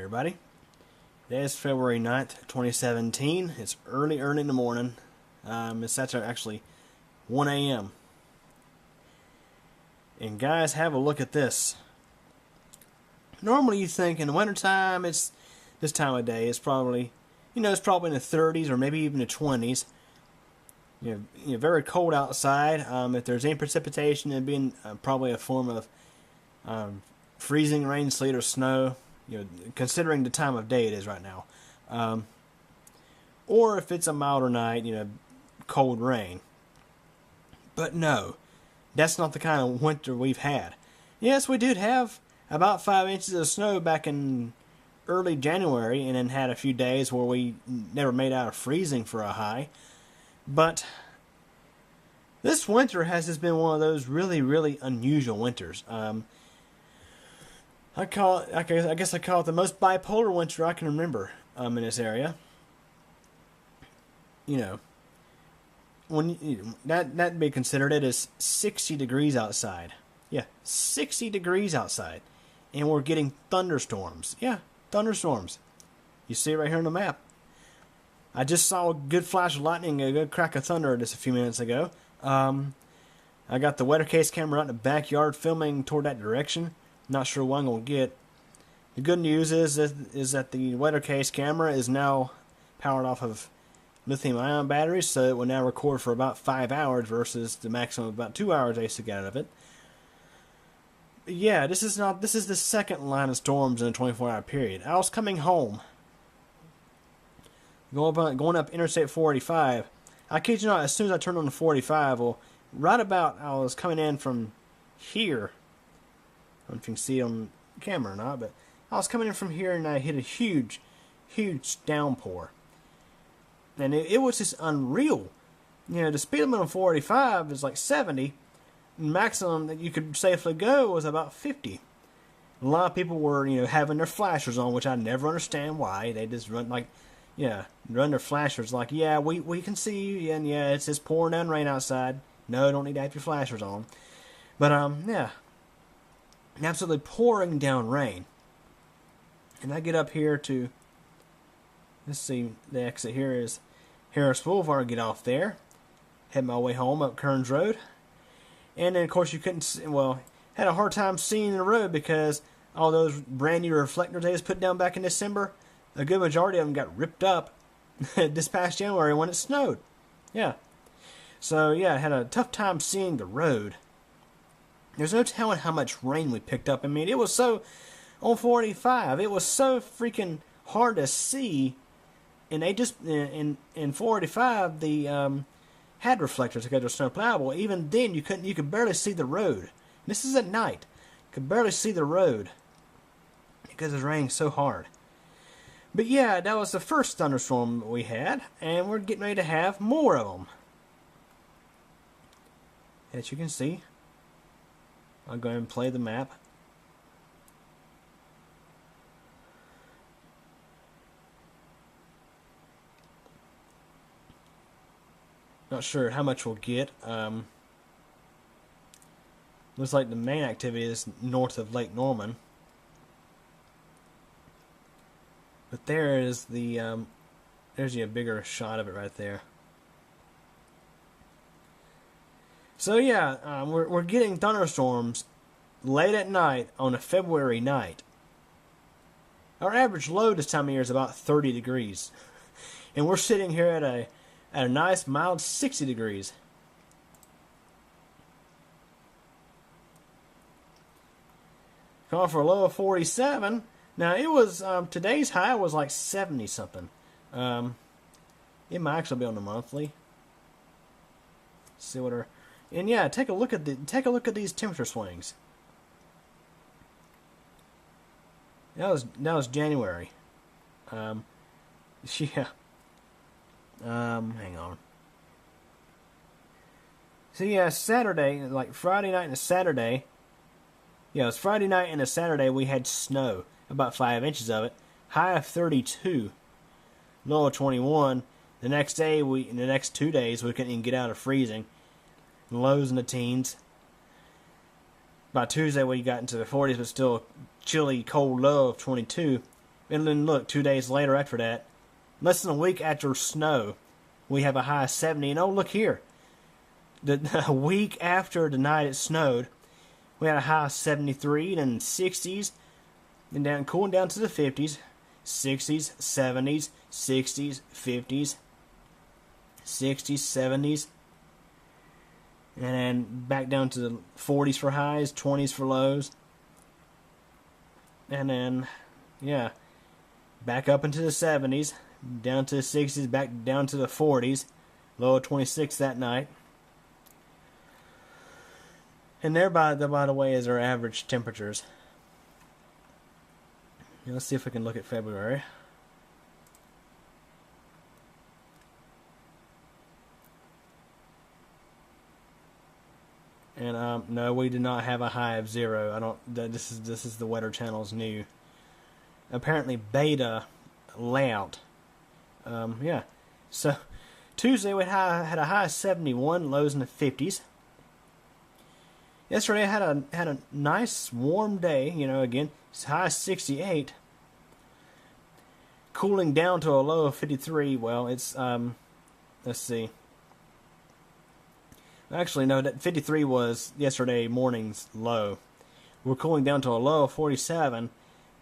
Everybody. Today is February 9th, 2017. It's early in the morning. It's actually 1 a.m. And guys, have a look at this. Normally you think in the wintertime, it's this time of day, it's probably, it's probably in the 30s or maybe even the 20s. Very cold outside. If there's any precipitation, it'd be probably a form of freezing rain, sleet, or snow. Considering the time of day it is right now. Or if it's a milder night, cold rain. But no, that's not the kind of winter we've had. Yes, we did have about 5 inches of snow back in early January, and then had a few days where we never made out of freezing for a high. But this winter has just been one of those really, really unusual winters. I guess I call it the most bipolar winter I can remember in this area. When that'd be considered, it is 60 degrees outside. Yeah, 60 degrees outside, and we're getting thunderstorms. Yeah, thunderstorms. You see it right here on the map. I just saw a good flash of lightning, a good crack of thunder just a few minutes ago. I got the weather case camera out in the backyard filming toward that direction. Not sure what I'm going to get. The good news is that the weather case camera is now powered off of lithium-ion batteries, so it will now record for about 5 hours versus the maximum of about 2 hours I used to get out of it. But yeah, this is the second line of storms in a 24-hour period. I was coming home, going up Interstate 485. I kid you not, as soon as I turned on the 485, well, right about I was coming in from here. I don't know if you can see it on camera or not, but I was coming in from here and I hit a huge, huge downpour. And it was just unreal. The speed limit on 485 is like 70. And maximum that you could safely go was about 50. A lot of people were, having their flashers on, which I never understand why. They just run their flashers like, yeah, we can see you, and yeah, it's just pouring down rain outside. No, don't need to have your flashers on. But, yeah. Absolutely pouring down rain. And I get up here to, let's see, the exit here is Harris Boulevard. Get off there, head my way home up Kearns Road, and then of course you couldn't see, had a hard time seeing the road because all those brand new reflectors they just put down back in December, a good majority of them got ripped up this past January when it snowed. Yeah, so yeah, I had a tough time seeing the road. There's no telling how much rain we picked up. I mean, it was so, on 485, it was so freaking hard to see. And they just, in 485, the, had reflectors because they're snow plowable. Even then, you could barely see the road. This is at night. You could barely see the road because it was raining so hard. But yeah, that was the first thunderstorm we had, and we're getting ready to have more of them. As you can see. I'll go ahead and play the map. Not sure how much we'll get. Looks like the main activity is north of Lake Norman. But there is the, there's a bigger shot of it right there. So yeah, we're getting thunderstorms late at night on a February night. Our average low this time of year is about 30 degrees. And we're sitting here at a nice mild 60 degrees. Calling for a low of 47. Now it was, today's high was like 70 something. It might actually be on the monthly. Let's see what our... And yeah, take a look at these temperature swings. That was January. Yeah. Hang on. So yeah, Saturday, like Friday night and a Saturday. Yeah, it was Friday night and a Saturday we had snow, about 5 inches of it. High of 32, low of 21. The next 2 days, we couldn't even get out of freezing. Lows in the teens. By Tuesday, we got into the 40s, but still chilly, cold low of 22. And then look, 2 days later after that, less than a week after snow, we have a high of 70. And oh, look here. A week after the night it snowed, we had a high of 73, then 60s, and down cooling down to the 50s, 60s, 70s, 60s, 50s, 60s, 70s, and then back down to the 40s for highs, 20s for lows, and then, yeah, back up into the 70s, down to the 60s, back down to the 40s, low of 26 that night. And there, by the way, is our average temperatures. Now, let's see if we can look at February. And no, we did not have a high of 0. I don't. This is the Weather Channel's new. Apparently, beta layout. Yeah. So Tuesday we had a high of 71, lows in the 50s. Yesterday I had a nice warm day. You know, again, it's high of 68. Cooling down to a low of 53. Well, it's let's see. Actually, no, that 53 was yesterday morning's low. We're cooling down to a low of 47,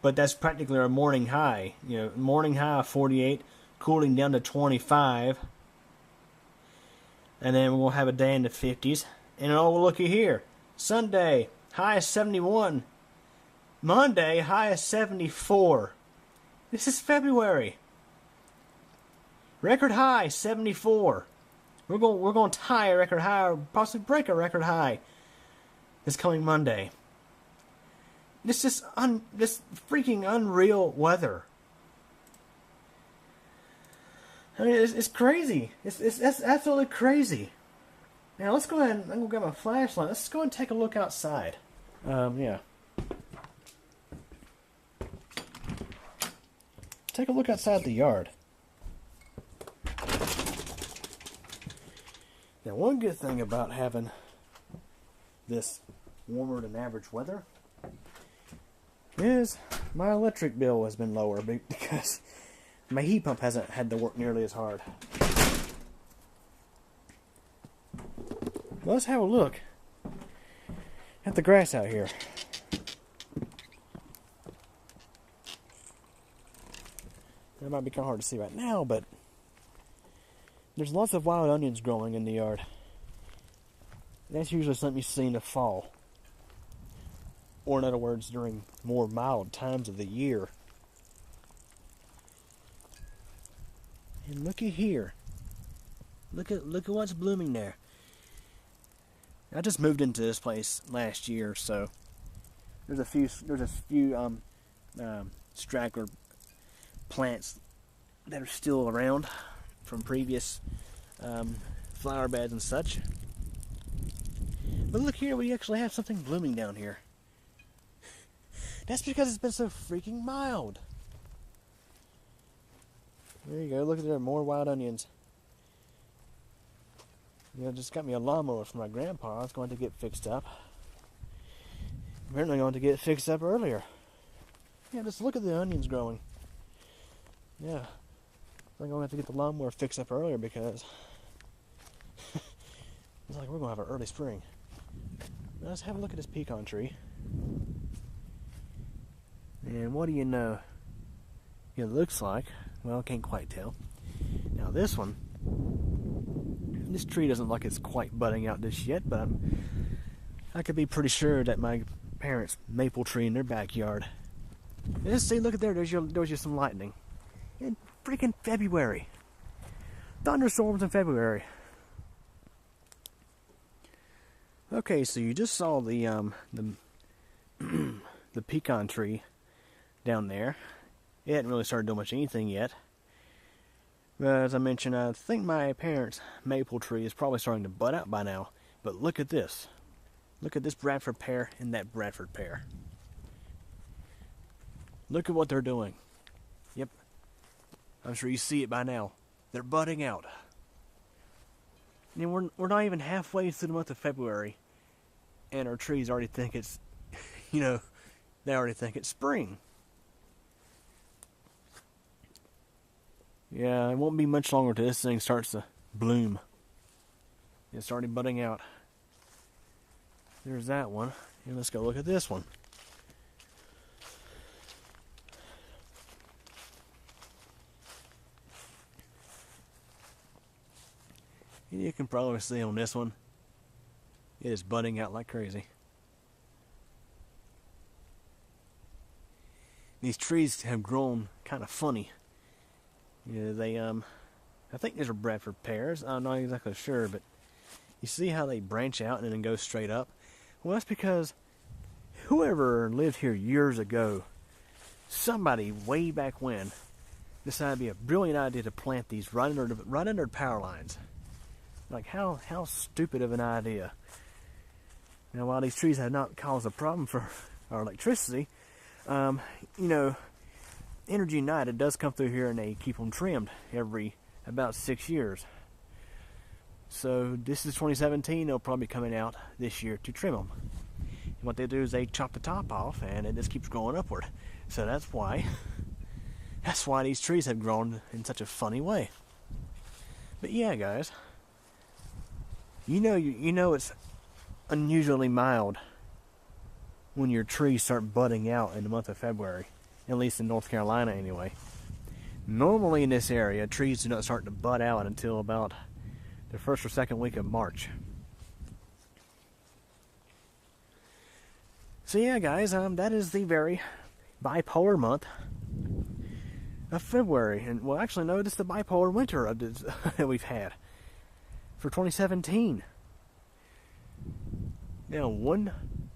but that's practically our morning high. You know, morning high of 48, cooling down to 25, and then we'll have a day in the 50s. And oh, looky here, Sunday high of 71, Monday high of 74. This is February. Record high 74. We're going to tie a record high, or possibly break a record high this coming Monday. This is this freaking unreal weather. I mean, it's crazy. It's absolutely crazy. Now let's go ahead and I'm gonna get my flashlight. Let's go and take a look outside. Yeah. Take a look outside the yard. Now, one good thing about having this warmer than average weather is my electric bill has been lower because my heat pump hasn't had to work nearly as hard. Let's have a look at the grass out here. That might be kind of hard to see right now, but there's lots of wild onions growing in the yard. That's usually something you see in the fall. Or in other words, during more mild times of the year. And looky here. Look at what's blooming there. I just moved into this place last year, so there's a few straggler plants that are still around from previous flower beds and such. But look here, we actually have something blooming down here. That's because it's been so freaking mild. There you go, look at there, more wild onions. You know, just got me a lawnmower from my grandpa. It's going to get fixed up. Apparently going to get fixed up earlier. Yeah, just look at the onions growing. Yeah. I'm going to have to get the lawnmower fixed up earlier because it's like we're going to have an early spring. Now let's have a look at this pecan tree. And what do you know? It looks like, well, can't quite tell. Now this one, this tree doesn't look like it's quite budding out just yet, but I could be pretty sure that my parents' maple tree in their backyard. And just see, look at there, there's your some lightning. In freaking February. Thunderstorms in February. Okay, so you just saw the the pecan tree down there. It hadn't really started doing much anything yet. But as I mentioned, I think my parents' maple tree is probably starting to bud out by now. But look at this. Look at this Bradford pear and that Bradford pear. Look at what they're doing. Yep. I'm sure you see it by now. They're budding out. And we're not even halfway through the month of February, and our trees already think it's, they already think it's spring. Yeah, it won't be much longer till this thing starts to bloom. It's starting budding out. There's that one. And let's go look at this one. And you can probably see on this one, it is budding out like crazy. These trees have grown kind of funny. Yeah, I think these are Bradford pears. I'm not exactly sure, but you see how they branch out and then go straight up? Well, that's because whoever lived here years ago, somebody way back when, decided it'd be a brilliant idea to plant these right under the power lines. Like, how stupid of an idea. Now, while these trees have not caused a problem for our electricity, Energy United does come through here and they keep them trimmed every about 6 years. So this is 2017. They'll probably be coming out this year to trim them. And what they do is they chop the top off and it just keeps growing upward. So that's why these trees have grown in such a funny way. But yeah, guys, you know it's unusually mild when your trees start budding out in the month of February, at least in North Carolina anyway. Normally in this area, trees do not start to bud out until about the first or second week of March. So yeah, guys, that is the very bipolar month of February. And well, actually, no, this is the bipolar winter that we've had for 2017. Now, one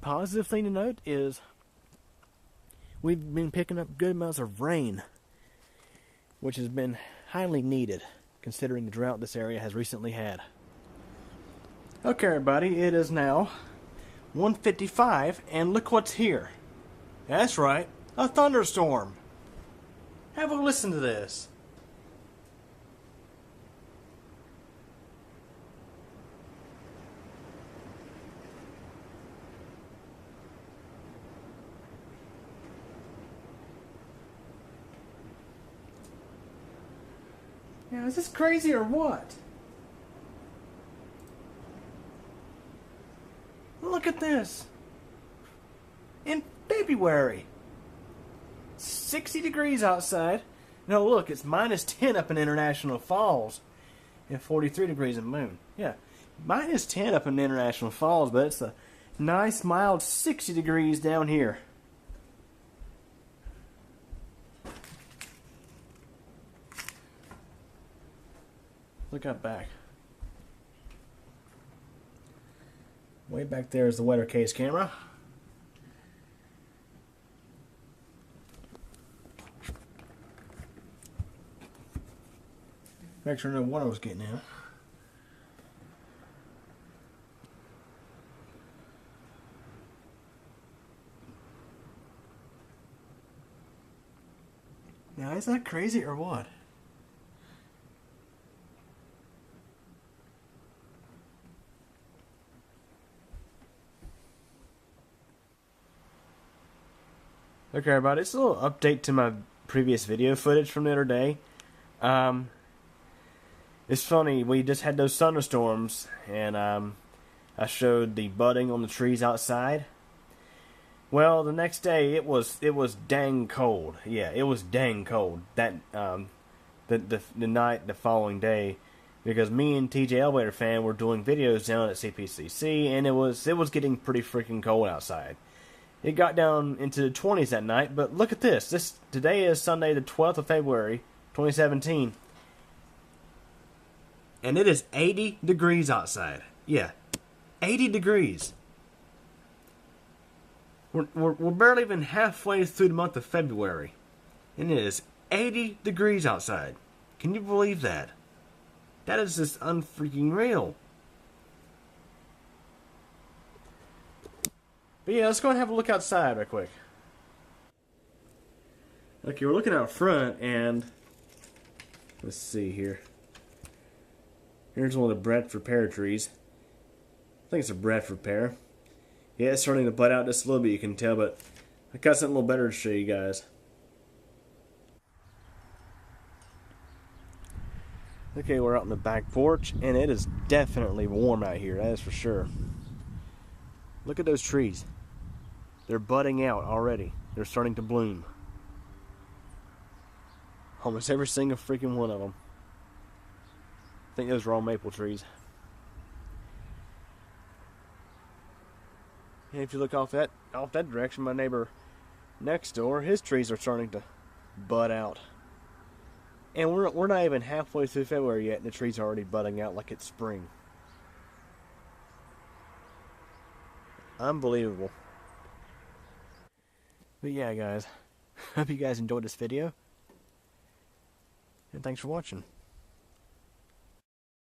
positive thing to note is we've been picking up good amounts of rain, which has been highly needed considering the drought this area has recently had. Okay, everybody, it is now 1:55, and look what's here. That's right, a thunderstorm. Have a listen to this. Now, is this crazy or what? Look at this. In February. 60 degrees outside. No, look, it's -10 up in International Falls. And 43 degrees in Moon. Yeah, -10 up in International Falls, but it's a nice, mild 60 degrees down here. Look up back. Way back there is the weather case camera. Make sure I know what I was getting at. Now, is that crazy or what? Okay, everybody, it's a little update to my previous video footage from the other day. It's funny, we just had those thunderstorms, and I showed the budding on the trees outside. Well, the next day it was dang cold. Yeah, it was dang cold. That the following day, because me and TJ Elevator Fan were doing videos down at CPCC, and it was getting pretty freaking cold outside. It got down into the 20s that night, but look at this. Today is Sunday, the 12th of February, 2017. And it is 80 degrees outside. Yeah, 80 degrees. We're barely even halfway through the month of February. And it is 80 degrees outside. Can you believe that? That is just unfreaking real. But yeah, let's go and have a look outside right quick. Okay, we're looking out front, and let's see here. Here's one of the Bradford pear trees. I think it's a Bradford pear. Yeah, it's starting to bud out just a little bit, you can tell, but I got something a little better to show you guys. Okay, we're out on the back porch, and it is definitely warm out here, that is for sure. Look at those trees. They're budding out already. They're starting to bloom. Almost every single freaking one of them. I think those are all maple trees. And if you look off that direction, my neighbor next door, his trees are starting to bud out. And we're not even halfway through February yet, and the trees are already budding out like it's spring. Unbelievable. But yeah, guys, hope you guys enjoyed this video, and thanks for watching.